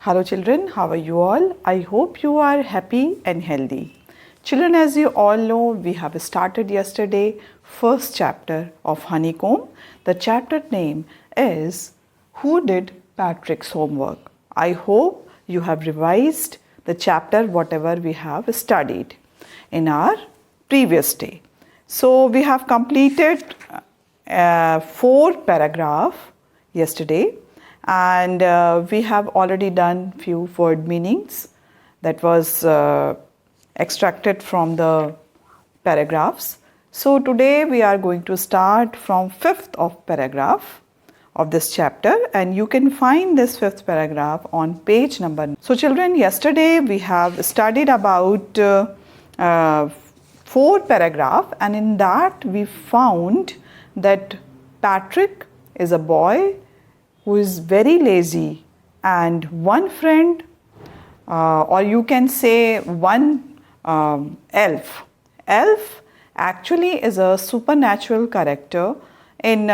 Hello children, how are you all? I hope you are happy and healthy. Children, as you all know, we have started yesterday first chapter of Honeycomb. The chapter name is Who Did Patrick's Homework? I hope you have revised the chapter whatever we have studied in our previous day. So we have completed 4 paragraphs yesterday, and we have already done few word meanings that was extracted from the paragraphs. So today we are going to start from 5th of paragraph of this chapter, and you can find this 5th paragraph on page number. So children, yesterday we have studied about 4 paragraph, and in that we found that Patrick is a boy who is very lazy, and one friend or you can say one elf. Elf actually is a supernatural character in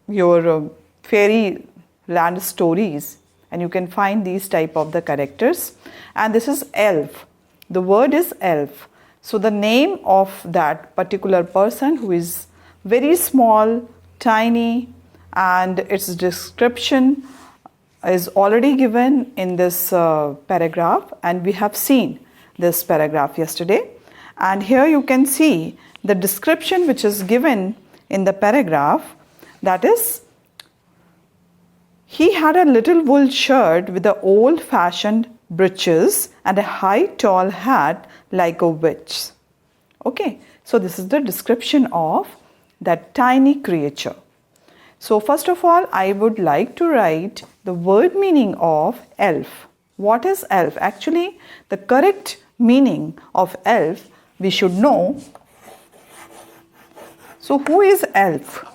your fairy land stories, and you can find these type of the characters, and this is elf. The word is elf. So the name of that particular person who is very small, tiny, and its description is already given in this paragraph, and we have seen this paragraph yesterday. And here you can see the description which is given in the paragraph, that is, he had a little wool shirt with the old-fashioned breeches and a high tall hat like a witch. Okay, so this is the description of that tiny creature. So first of all, I would like to write the word meaning of elf. What is elf? Actually, the correct meaning of elf we should know. So who is elf?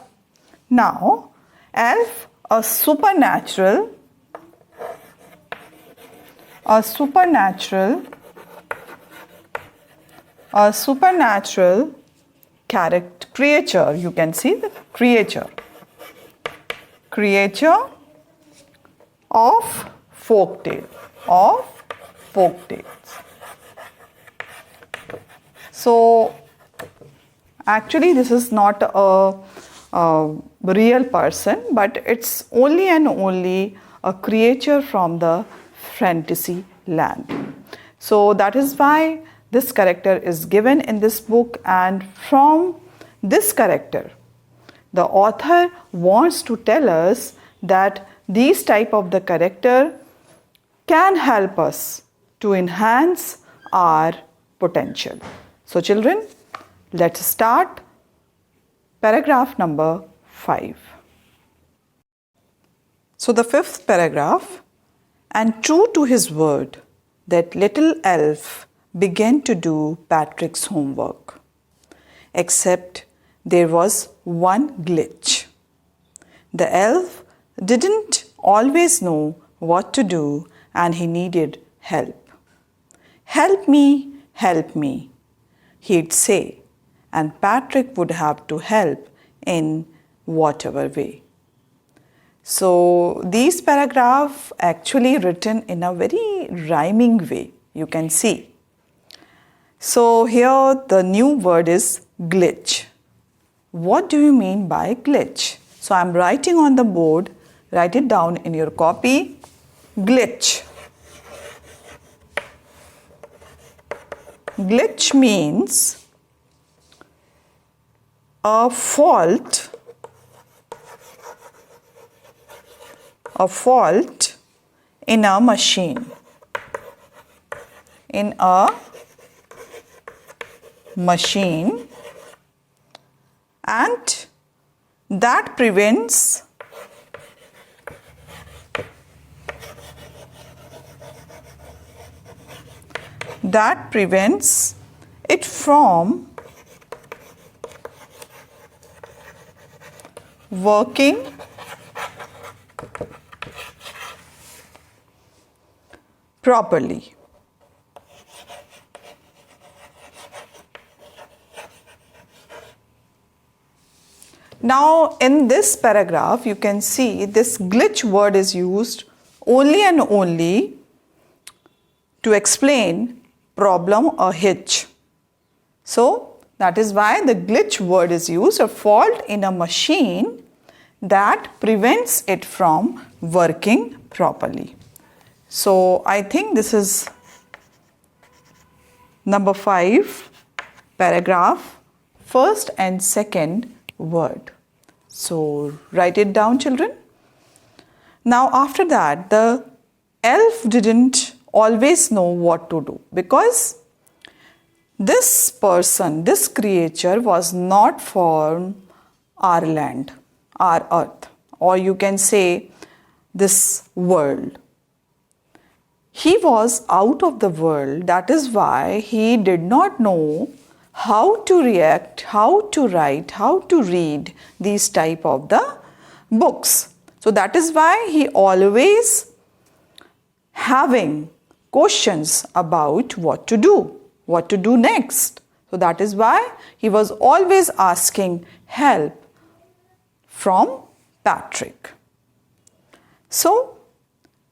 Now, elf, a supernatural character, creature, you can see the creature of folktales. So actually this is not a real person, but it's only and only a creature from the fantasy land. So that is why this character is given in this book, and from this character the author wants to tell us that these type of the character can help us to enhance our potential. So children, let's start paragraph number 5. So the 5th paragraph, and true to his word, that little elf began to do Patrick's homework, except there was one glitch. The elf didn't always know what to do, and he needed help. Help me, he'd say, and Patrick would have to help in whatever way. So these paragraphs actually written in a very rhyming way, you can see. So here the new word is glitch. What do you mean by glitch? So I'm writing on the board, write it down in your copy. Glitch. Glitch means a fault in a machine. And that prevents it from working properly. Now in this paragraph you can see this glitch word is used only and only to explain problem or hitch. So that is why the glitch word is used, a fault in a machine that prevents it from working properly. So I think this is number 5, paragraph, first and second word. So write it down, children. Now after that, the elf didn't always know what to do, because this person, this creature was not from our land, our earth, or you can say this world. He was out of the world. That is why he did not know how to react, how to write, how to read these type of the books. So that is why he always having questions about what to do next. So that is why he was always asking help from Patrick. So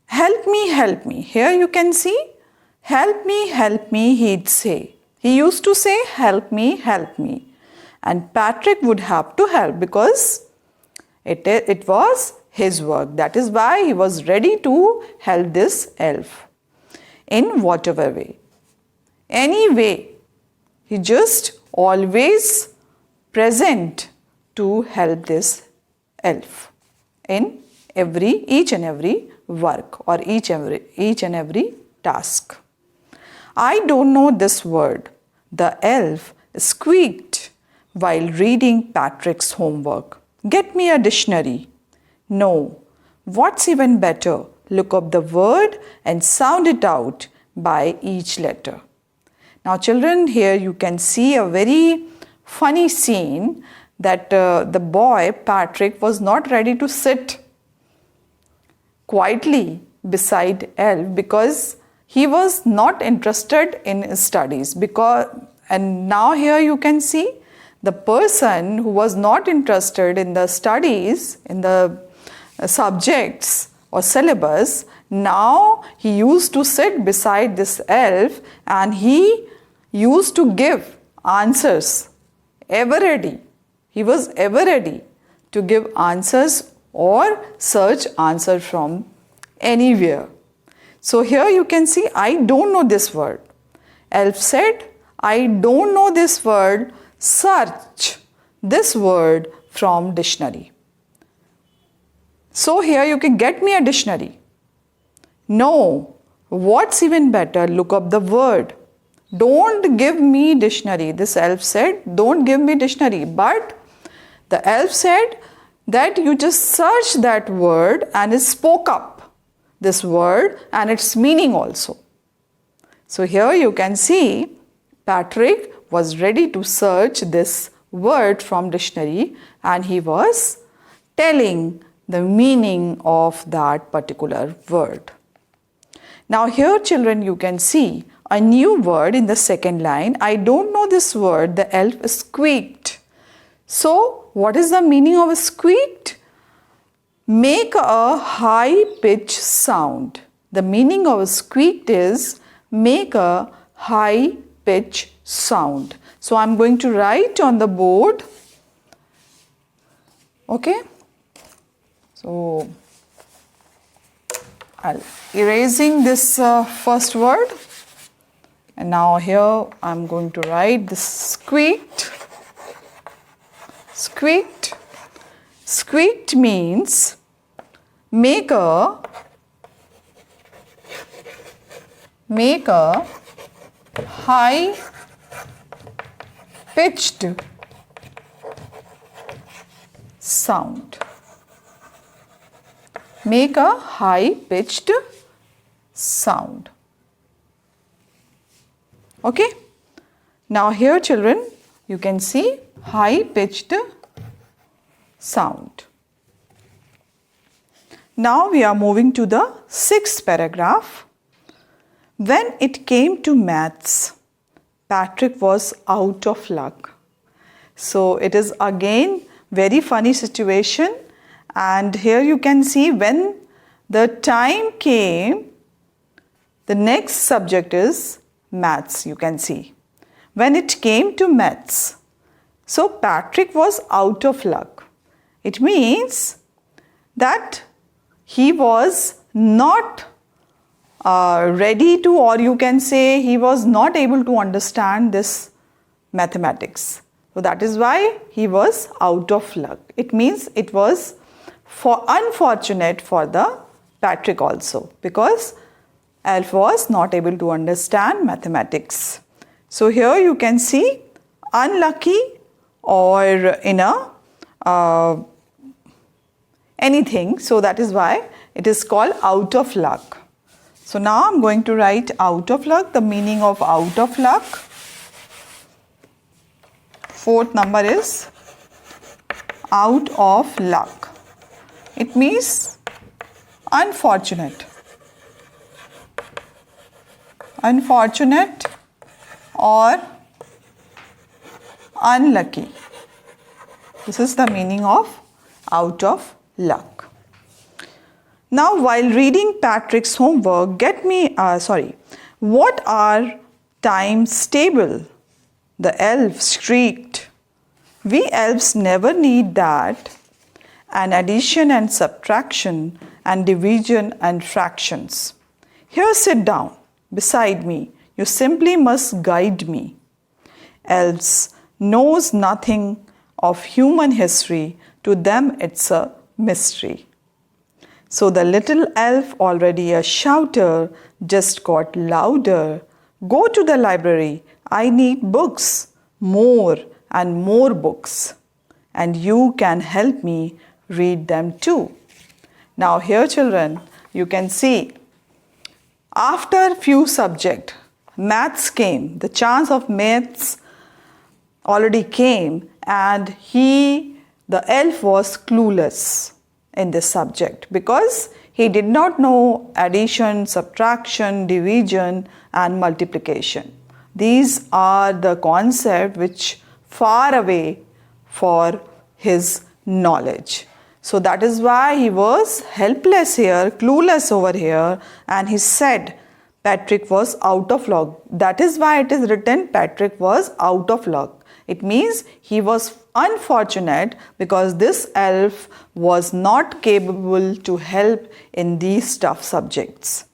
help me. Here you can see, help me, he'd say. He used to say, help me. And Patrick would have to help because it was his work. That is why he was ready to help this elf in whatever way. Any way, he just always present to help this elf in each and every work or each and every task. I don't know this word, the elf squeaked while reading Patrick's homework. Get me a dictionary. No, what's even better, look up the word and sound it out by each letter. Now children, here you can see a very funny scene that the boy Patrick was not ready to sit quietly beside elf because he was not interested in studies. And now here you can see the person who was not interested in the studies, in the subjects or syllabus, now he used to sit beside this elf and he used to give answers, ever ready. He was ever ready to give answers or search answer from anywhere. So here you can see, I don't know this word. Elf said, I don't know this word. Search this word from dictionary. So here you can get me a dictionary. No, what's even better, look up the word. Don't give me dictionary. This elf said, don't give me dictionary. But the elf said that you just search that word and it spoke up this word and its meaning also. So here you can see Patrick was ready to search this word from dictionary and he was telling the meaning of that particular word. Now here children you can see a new word in the second line. I don't know this word. The elf squeaked. So what is the meaning of squeaked? Make a high pitch sound. The meaning of squeaked is make a high pitch sound. So I'm going to write on the board. Okay. So I'll erasing this first word. And now here I'm going to write this squeaked. Squeaked. Squeaked means make a high pitched sound. Make a high pitched sound. Okay. Now here children you can see high pitched sound. Now we are moving to the 6th paragraph. When it came to maths, Patrick was out of luck. So it is again very funny situation, and here you can see when the time came, the next subject is maths, you can see. When it came to maths, so Patrick was out of luck. It means that he was not ready to, or you can say he was not able to understand this mathematics. So that is why he was out of luck. It means it was unfortunate for the Patrick also, because Elf was not able to understand mathematics. So here you can see unlucky or in a anything. So that is why it is called out of luck. So now I'm going to write out of luck, the meaning of out of luck. Fourth number is out of luck. It means unfortunate. Unfortunate or unlucky. This is the meaning of out of luck. Now, while reading Patrick's homework, what are times table? The elf shrieked. We elves never need that. And addition and subtraction and division and fractions. Here, sit down beside me. You simply must guide me. Elves knows nothing of human history. To them, it's a mystery. So the little elf, already a shouter, just got louder. Go to the library. I need books, more and more books. And you can help me read them too. Now here, children, you can see after few subjects, maths came. The chance of maths already came, and the elf was clueless in this subject because he did not know addition, subtraction, division and multiplication. These are the concepts which far away for his knowledge. So that is why he was helpless here, clueless over here, and he said Patrick was out of luck. That is why it is written Patrick was out of luck. It means he was unfortunate because this elf was not capable to help in these tough subjects.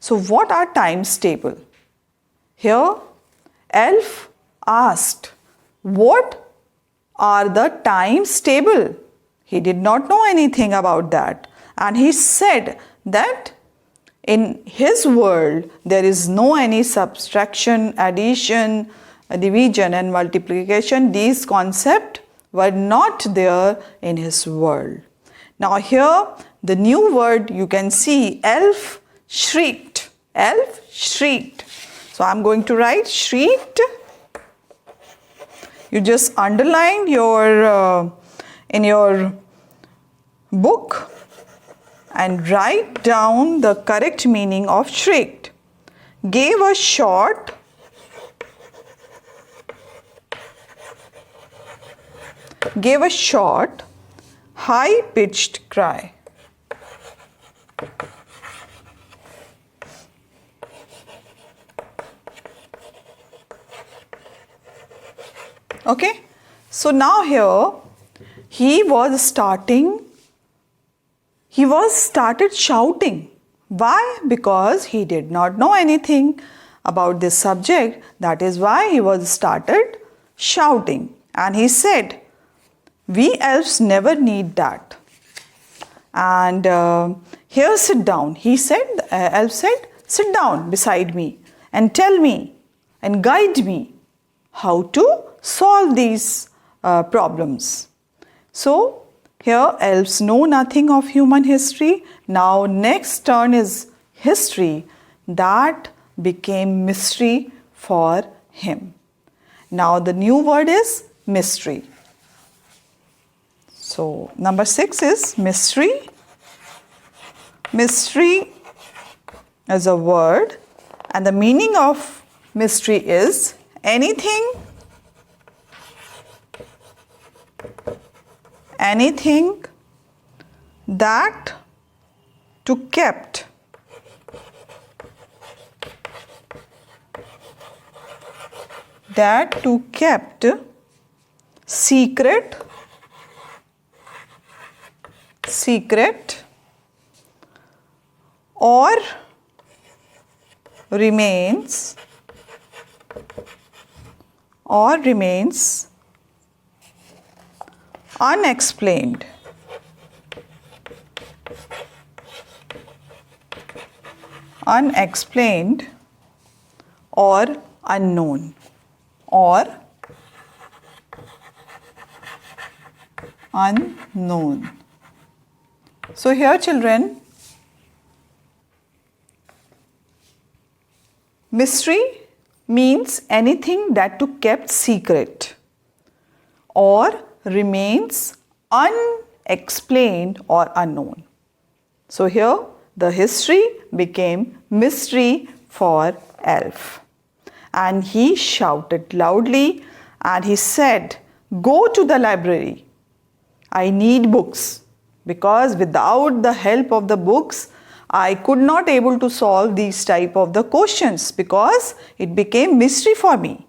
So what are times table? Here, elf asked, what are the times table? He did not know anything about that. And he said that in his world, there is no any subtraction, addition, division and multiplication. These concepts were not there in his world. Now here, the new word you can see, elf shrieked. Elf shrieked. So I'm going to write shrieked. You just underline in your book and write down the correct meaning of shrieked. Gave a short, high-pitched cry. Okay, so now here he started shouting. Why? Because he did not know anything about this subject. That is why he started shouting. And he said, we elves never need that. And here, sit down. He said, elf said, sit down beside me and tell me and guide me how to solve these problems. So here, elves know nothing of human history. Now next turn is history. That became mystery for him. Now the new word is mystery. So number 6 is mystery. Mystery is a word, and the meaning of mystery is anything that to kept. That to kept secret or remains unexplained. Unexplained or unknown or unknown. So here children, mystery means anything that to kept secret or remains unexplained or unknown. So here the history became mystery for Elf. And he shouted loudly and he said, "Go to the library. I need books, because without the help of the books, I could not able to solve these type of the questions, because it became mystery for me.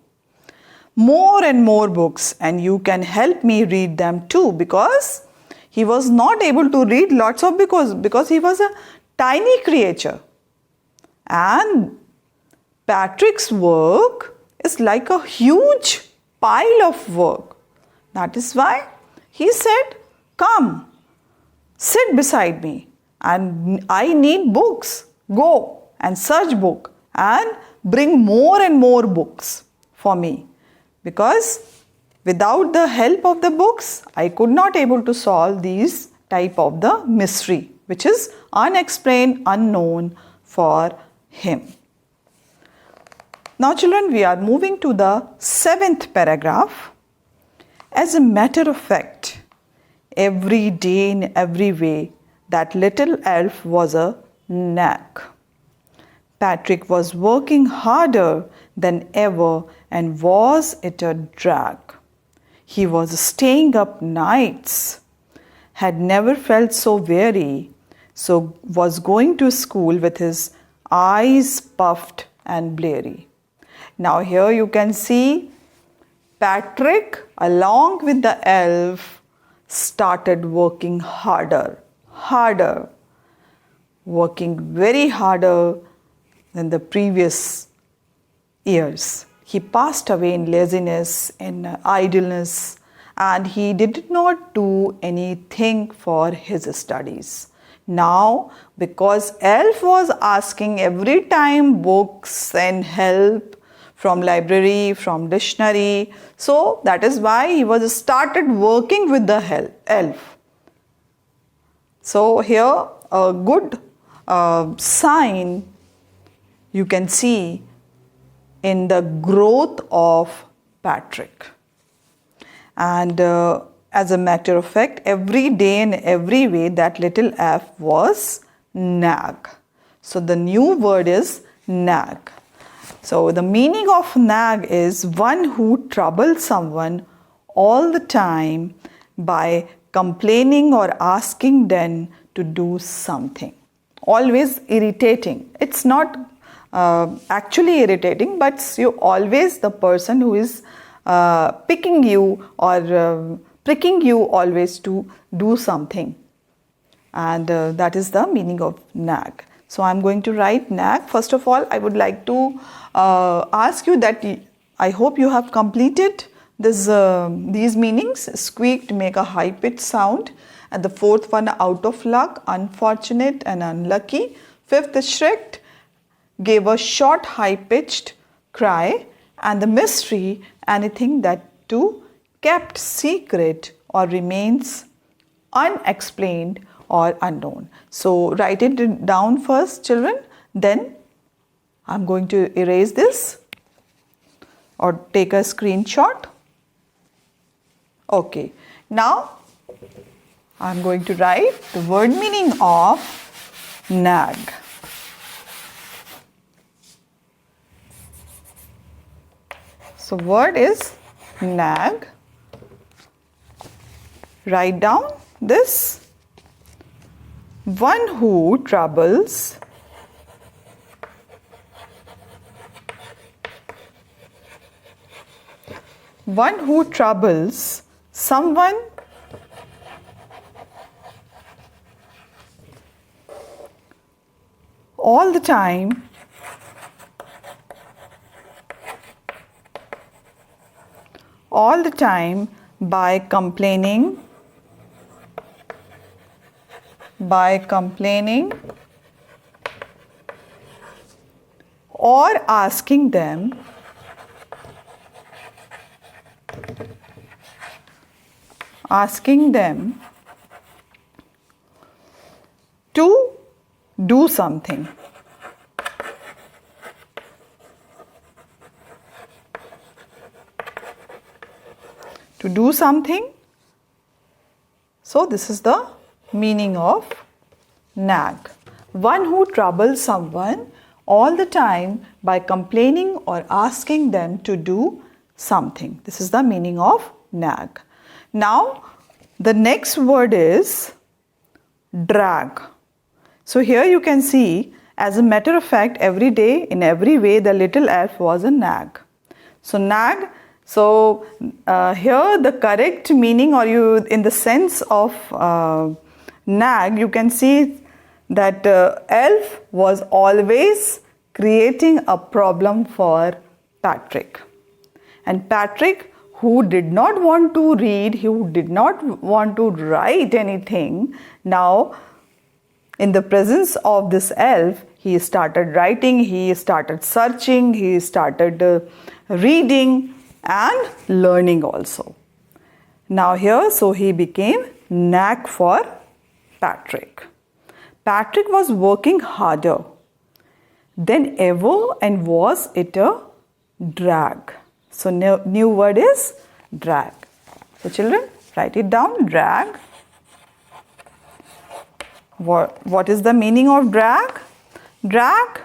More and more books, and you can help me read them too," because he was not able to read lots of books because he was a tiny creature. And Patrick's work is like a huge pile of work. That is why he said, "Come, sit beside me, and I need books. Go and search book and bring more and more books for me, because without the help of the books, I could not able to solve these type of the mystery, which is unexplained, unknown for him." Now children, we are moving to the 7th paragraph. As a matter of fact, every day in every way, that little elf was a nag. Patrick was working harder than ever, and was it a drag. He was staying up nights, had never felt so weary, so was going to school with his eyes puffed and bleary. Now here you can see Patrick along with the elf started working harder, working very harder than the previous years. He passed away in laziness, in idleness, and he did not do anything for his studies. Now, because elf was asking every time books and help from library, from dictionary, so that is why he was started working with the elf. So here a good sign you can see in the growth of Patrick. And as a matter of fact, every day and every way that little elf was nag. So the new word is nag. So the meaning of nag is one who troubles someone all the time by complaining or asking them to do something. Always irritating. It's not actually irritating, but you always the person who is picking you or pricking you always to do something. And that is the meaning of nag. So I'm going to write nag. First of all, I would like to ask you that I hope you have completed these meanings. Squeaked, make a high pitched sound. And the fourth one, out of luck, unfortunate and unlucky. Fifth, shrieked, gave a short high pitched cry. And the mystery, anything that to kept secret or remains unexplained or unknown. So write it down first, children. Then I'm going to erase this or take a screenshot. Okay. Now I'm going to write the word meaning of nag. So word is nag. Write down this. one who troubles someone all the time by complaining or asking them to do something. So this is the meaning of nag. One who troubles someone all the time by complaining or asking them to do something. This is the meaning of nag. Now the next word is drag. So here you can see, as a matter of fact, every day, in every way, the little elf was a nag. So nag, here the correct meaning, or in the sense of nag, you can see that elf was always creating a problem for Patrick. And Patrick, who did not want to read, who did not want to write anything, now in the presence of this elf, he started writing, he started searching, he started reading and learning also. Now here, so he became nag for Patrick. Patrick was working harder than ever and was it a drag. So new word is drag. So children, write it down, drag. What is the meaning of drag? Drag,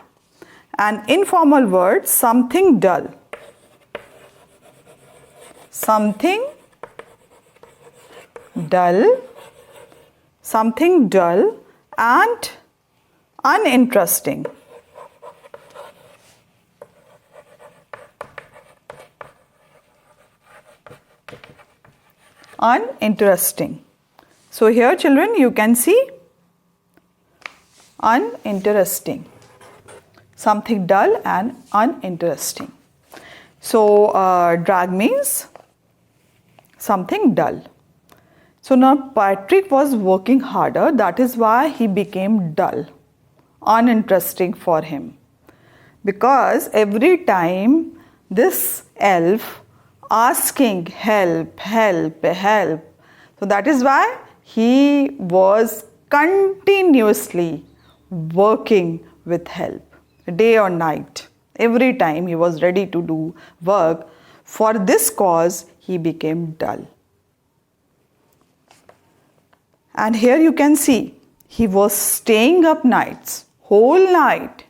an informal word, something dull. Something dull and uninteresting. Uninteresting. So here children, you can see uninteresting. Something dull and uninteresting. So drag means something dull. So now Patrick was working harder, that is why he became dull, uninteresting for him. Because every time this elf asking help, so that is why he was continuously working with help, day or night. Every time he was ready to do work. For this cause, he became dull. And here you can see, he was staying up nights, whole night.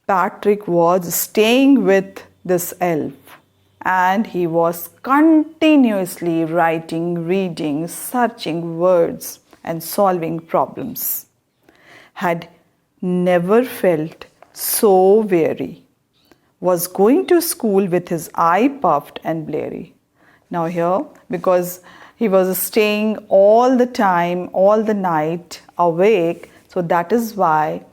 Patrick was staying with this elf and he was continuously writing, reading, searching words and solving problems. Had never felt so weary. Was going to school with his eye puffed and bleary. Now here, because he was staying all the time, all the night awake, so that is why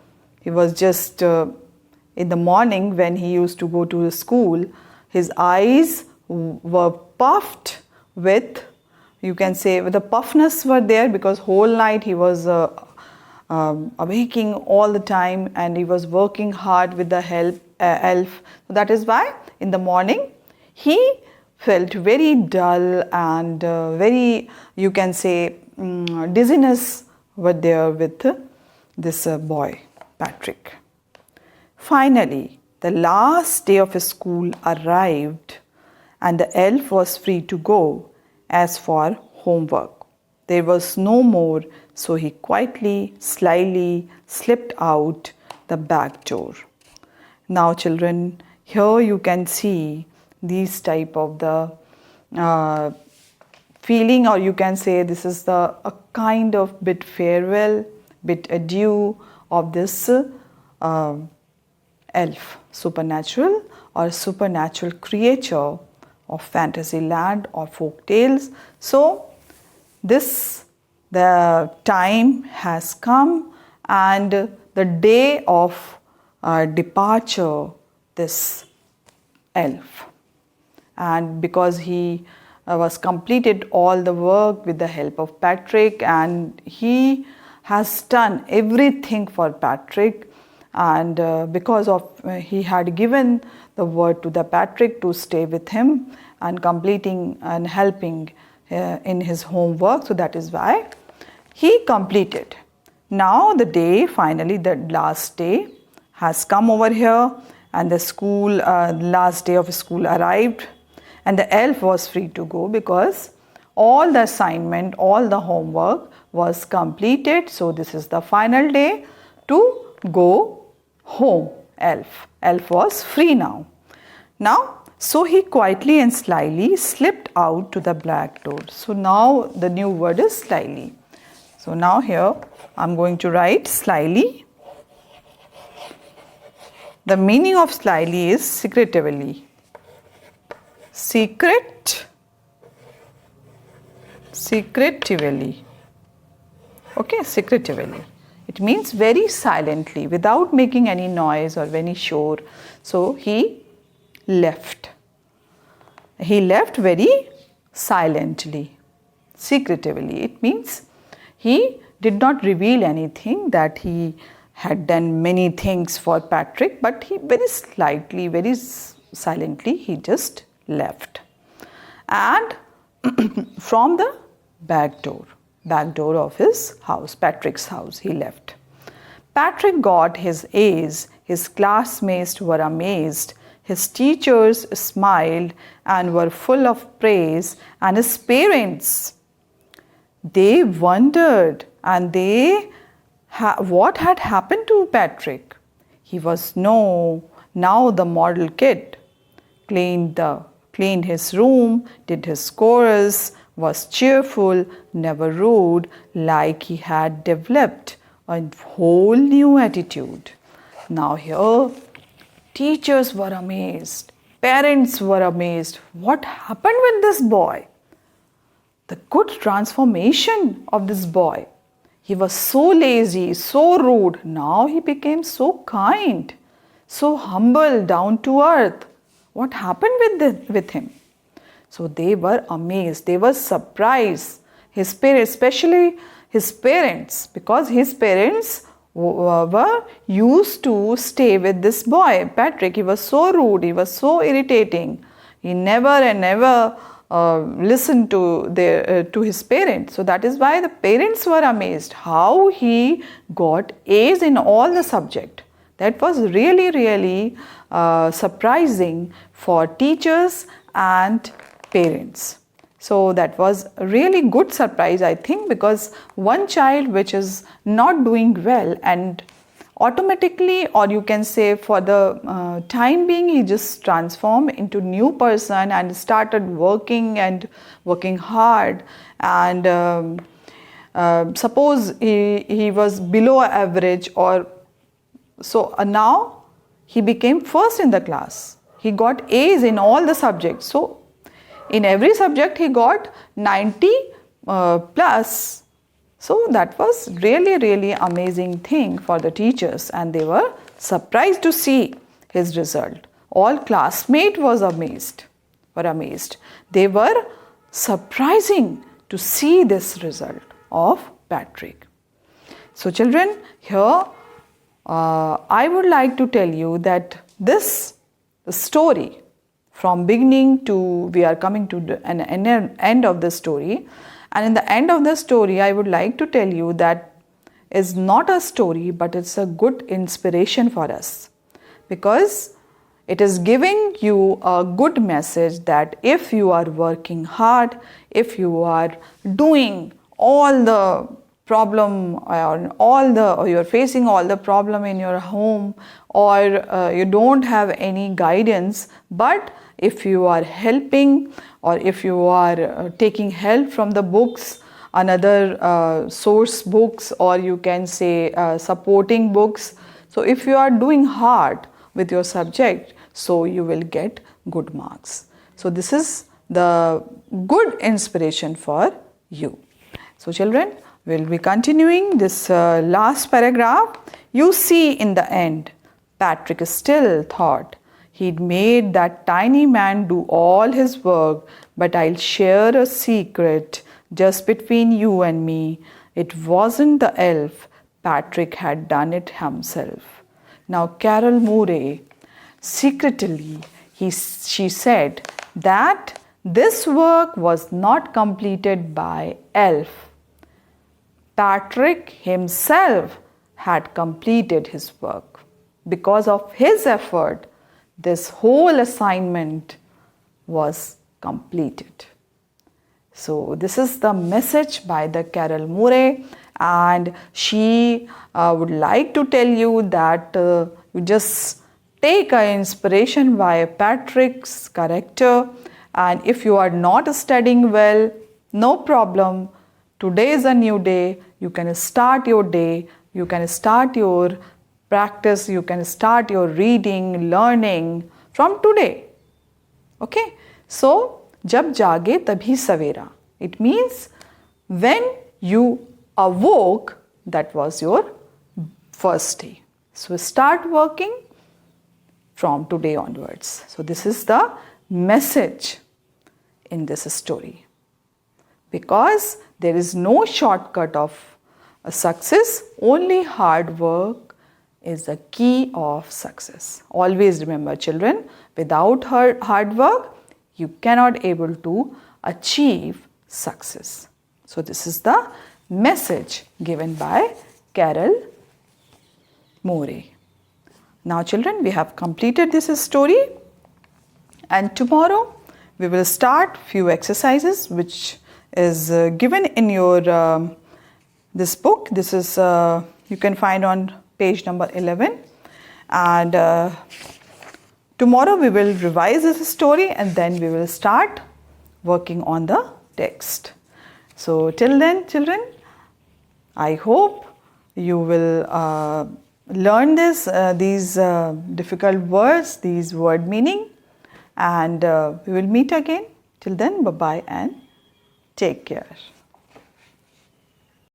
he was just in the morning when he used to go to the school, his eyes were puffed with, you can say, with the puffness were there, because whole night he was waking all the time and he was working hard with the elf. That is why in the morning he felt very dull and very, you can say, dizziness were there with this boy, Patrick. Finally, the last day of his school arrived and the elf was free to go as for homework. There was no more, so he quietly, slyly slipped out the back door. Now children, here you can see these type of the feeling, or you can say this is a kind of bit farewell, bit adieu of this elf, supernatural or supernatural creature of fantasy land or folk tales. So the time has come, and the day of departure, this elf. And because he was completed all the work with the help of Patrick, and he has done everything for Patrick, and because of he had given the word to the Patrick to stay with him and completing and helping in his homework, so that is why he completed. Now the day, finally the last day has come over here, and the school last day of school arrived, and the elf was free to go because all the assignment, all the homework was completed. So this is the final day to go home. Elf was free now. So he quietly and slyly slipped out to the black door. So now the new word is slyly. So now here I'm going to write slyly. The meaning of slyly is secretively. Secretively. Okay, secretively. It means very silently, without making any noise or any show. So he left. He left very silently, secretively. It means he did not reveal anything, that he had done many things for Patrick, but he very slightly, very silently, he just left. And from the back door of his house, Patrick's house, he left. Patrick got his A's, his classmates were amazed, his teachers smiled and were full of praise, and his parents, they wondered, and what had happened to Patrick? He was now the model kid, cleaned his room, did his chores, was cheerful, never rude, like he had developed a whole new attitude. Now here, teachers were amazed, parents were amazed. What happened with this boy? The good transformation of this boy. He was so lazy, so rude. Now he became so kind, so humble, down to earth. What happened with him? So they were amazed. They were surprised. His parents, especially his parents, because his parents were used to stay with this boy, Patrick. He was so rude. He was so irritating. He never listened to his parents. So that is why the parents were amazed how he got A's in all the subject. That was really surprising for teachers and parents. So that was a really good surprise, I think, because one child which is not doing well, and automatically, or you can say for the time being, he just transformed into new person and started working hard, and suppose he was below average, or so now he became first in the class. He got A's in all the subjects. So in every subject he got 90 plus. So that was really amazing thing for the teachers, and they were surprised to see his result. All classmates were amazed. They were surprising to see this result of Patrick. So children, here I would like to tell you that this story, from beginning to we are coming to an end of the story, and in the end of the story I would like to tell you that is not a story, but it's a good inspiration for us, because it is giving you a good message that if you are working hard, if you are doing all the problem, or you're facing all the problem in your home, or you don't have any guidance, but if you are helping, or if you are taking help from the books, another source books, or you can say supporting books, so if you are doing hard with your subject, so you will get good marks. So this is the good inspiration for you. So children, we'll be continuing this last paragraph. You see, in the end, Patrick still thought he'd made that tiny man do all his work, but I'll share a secret just between you and me. It wasn't the elf. Patrick had done it himself. Now Carol Moray, secretly, she said that this work was not completed by elf. Patrick himself had completed his work. Because of his effort, this whole assignment was completed. So this is the message by the Carol Moray, and she would like to tell you that you just take an inspiration by Patrick's character, and if you are not studying well, no problem. Today is a new day. You can start your day. You can start your practice. You can start your reading, learning from today. Okay? So, jab jage tabhi savera. It means when you awoke, that was your first day. So, start working from today onwards. So, this is the message in this story. Because there is no shortcut of a success, only hard work is the key of success. Always remember, children, without hard work, you cannot able to achieve success. So this is the message given by Carol Moray. Now children, we have completed this story, and tomorrow we will start few exercises which is given in your this book. This is you can find on page number 11, and tomorrow we will revise this story, and then we will start working on the text. So till then, children, I hope you will learn these difficult words, these word meaning, and we will meet again. Till then, bye-bye and take care.